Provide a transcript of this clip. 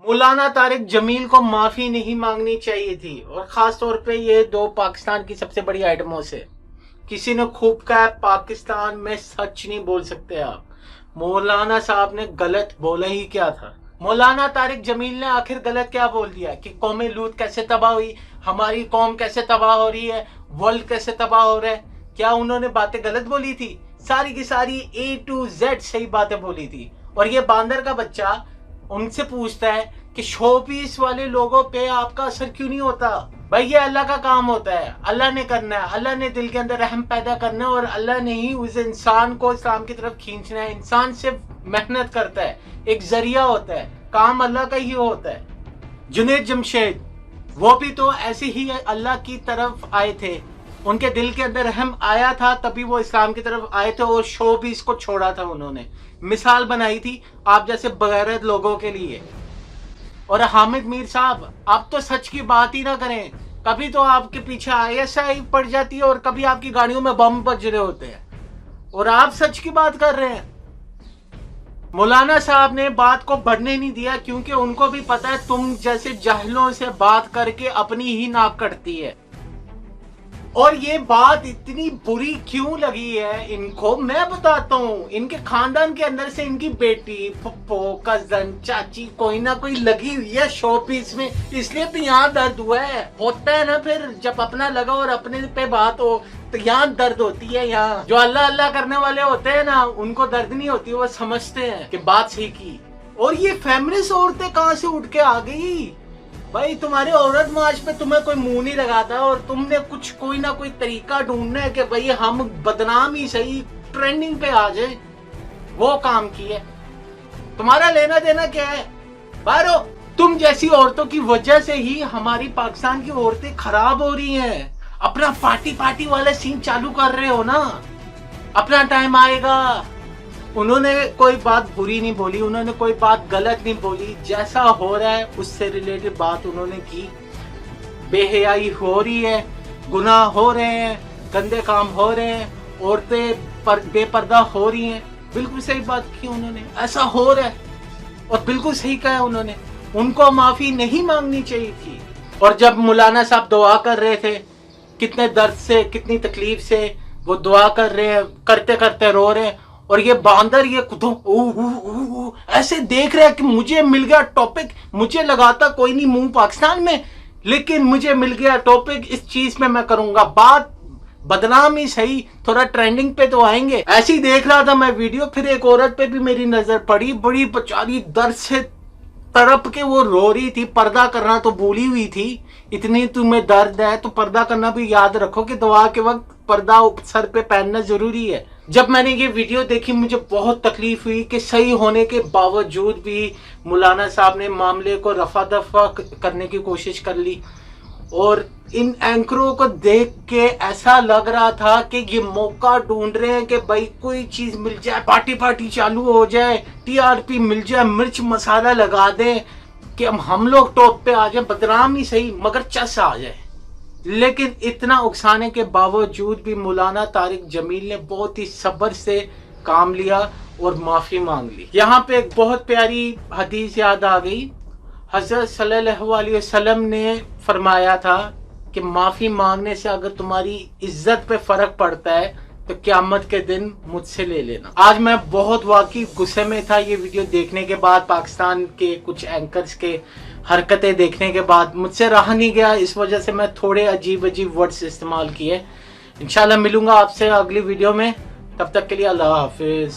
मौलाना तारिक जमील को माफी नहीं मांगनी चाहिए थी, और खास तौर पे ये दो पाकिस्तान की सबसे बड़ी आइटमों से। किसी ने खूब कहा पाकिस्तान में सच नहीं बोल सकते आप। मौलाना साहब ने गलत बोला ही क्या था? मौलाना तारिक जमील ने आखिर गलत क्या बोल दिया कि कौम लूत कैसे तबाह हुई, हमारी कौम कैसे तबाह हो रही है, वर्ल्ड कैसे तबाह हो रहा है? क्या उन्होंने बातें गलत बोली थी? सारी की सारी A to Z सही बातें बोली थी। और ये बांदर का बच्चा उनसे पूछता है कि शोपीस वाले लोगों पे आपका असर क्यों नहीं होता? भाई ये अल्लाह का काम होता है, अल्लाह ने करना है, अल्लाह ने दिल के अंदर रहम पैदा करना है, और अल्लाह ने ही उस इंसान को इस्लाम की तरफ खींचना है। इंसान सिर्फ मेहनत करता है, एक जरिया होता है, काम अल्लाह का ही होता है। जुनैद जमशेद वो भी तो ऐसे ही अल्लाह की तरफ आए थे, उनके दिल के अंदर रहम आया था तभी वो इस्लाम की तरफ आए थे, और शो भी इसको छोड़ा था। उन्होंने मिसाल बनाई थी आप जैसे बगैरत लोगों के लिए। और हामिद मीर साहब, आप तो सच की बात ही ना करें। कभी तो आपके पीछे ISI पड़ जाती है और कभी आपकी गाड़ियों में बम बज रहे होते हैं, और आप सच की बात कर रहे हैं। मौलाना साहब ने बात को बढ़ने नहीं दिया, क्योंकि उनको भी पता है तुम जैसे जाहिलों से बात करके अपनी ही नाक कटती है। और ये बात इतनी बुरी क्यों लगी है इनको, मैं बताता हूँ। इनके खानदान के अंदर से इनकी बेटी, फुप्पो, कजन, चाची कोई ना कोई लगी हुई है शोपीस में, इसलिए तो यहाँ दर्द हुआ है। होता है ना, फिर जब अपना लगा और अपने पे बात हो तो यहाँ दर्द होती है। यहाँ जो अल्लाह अल्लाह करने वाले होते हैं ना, उनको दर्द नहीं होती, वो समझते हैं कि बात सही की। और ये फेमिनिस्ट औरतें कहाँ से उठ के आ गई? भाई तुम्हारे औरत मार्च पे तुम्हें कोई मुंह नहीं लगाता, और तुमने कुछ कोई ना कोई तरीका ढूंढना है कि भाई हम बदनाम ही सही ट्रेंडिंग पे आ जाए। वो काम किए, तुम्हारा लेना देना क्या है? बारो, तुम जैसी औरतों की वजह से ही हमारी पाकिस्तान की औरतें खराब हो रही हैं। अपना पार्टी वाला सीन चालू कर रहे हो ना, अपना टाइम आएगा। उन्होंने कोई बात बुरी नहीं बोली, उन्होंने कोई बात गलत नहीं बोली। जैसा हो रहा है उससे रिलेटेड बात उन्होंने की। बेहयाई हो रही है, गुनाह हो रहे हैं, गंदे काम हो रहे हैं, औरतें बेपर्दा हो रही हैं। बिल्कुल सही बात की उन्होंने, ऐसा हो रहा है और बिल्कुल सही कहा उन्होंने। उनको माफी नहीं मांगनी चाहिए थी। और जब मौलाना साहब दुआ कर रहे थे, कितने दर्द से, कितनी तकलीफ से वो दुआ कर रहे हैं, करते करते रो रहे हैं, और ये बांदर ये ऐसे देख रहा है कि मुझे मिल गया टॉपिक। मुझे लगाता कोई नहीं मुंह पाकिस्तान में, लेकिन मुझे मिल गया टॉपिक, इस चीज में मैं करूंगा बात। बदनाम ही सही, थोड़ा ट्रेंडिंग पे तो आएंगे। ऐसे ही देख रहा था मैं वीडियो, फिर एक औरत पे भी मेरी नजर पड़ी, बड़ी बेचारी दर्द से तड़प के वो रो रही थी। पर्दा करना तो भूली हुई थी। इतनी तुम्हें दर्द है तो पर्दा करना भी याद रखो कि दुआ के वक्त पर्दा सर पे पहनना जरूरी है। जब मैंने ये वीडियो देखी मुझे बहुत तकलीफ हुई कि सही होने के बावजूद भी मौलाना साहब ने मामले को रफा दफा करने की कोशिश कर ली। और इन एंकरों को देख के ऐसा लग रहा था कि ये मौका ढूंढ रहे हैं कि भाई कोई चीज मिल जाए, पार्टी चालू हो जाए, TRP मिल जाए, मिर्च मसाला लगा दे कि हम लोग टॉप पे आ जाए, बदनाम ही सही मगर चस आ जाए। लेकिन इतना उकसाने के बावजूद भी मौलाना तारिक जमील ने बहुत ही सब्र से काम लिया और माफी मांग ली। यहाँ पे एक बहुत प्यारी हदीस याद आ गई। हजरत सल्लल्लाहु अलैहि वसल्लम ने फरमाया था कि माफी मांगने से अगर तुम्हारी इज्जत पे फर्क पड़ता है तो क़यामत के दिन मुझसे ले लेना। आज मैं बहुत वाकई गुस्से में था ये वीडियो देखने के बाद। पाकिस्तान के कुछ एंकर्स के हरकतें देखने के बाद मुझसे रहा नहीं गया, इस वजह से मैं थोड़े अजीब वर्ड्स इस्तेमाल किए। इंशाल्लाह मिलूंगा आपसे अगली वीडियो में, तब तक के लिए अल्लाह हाफिज।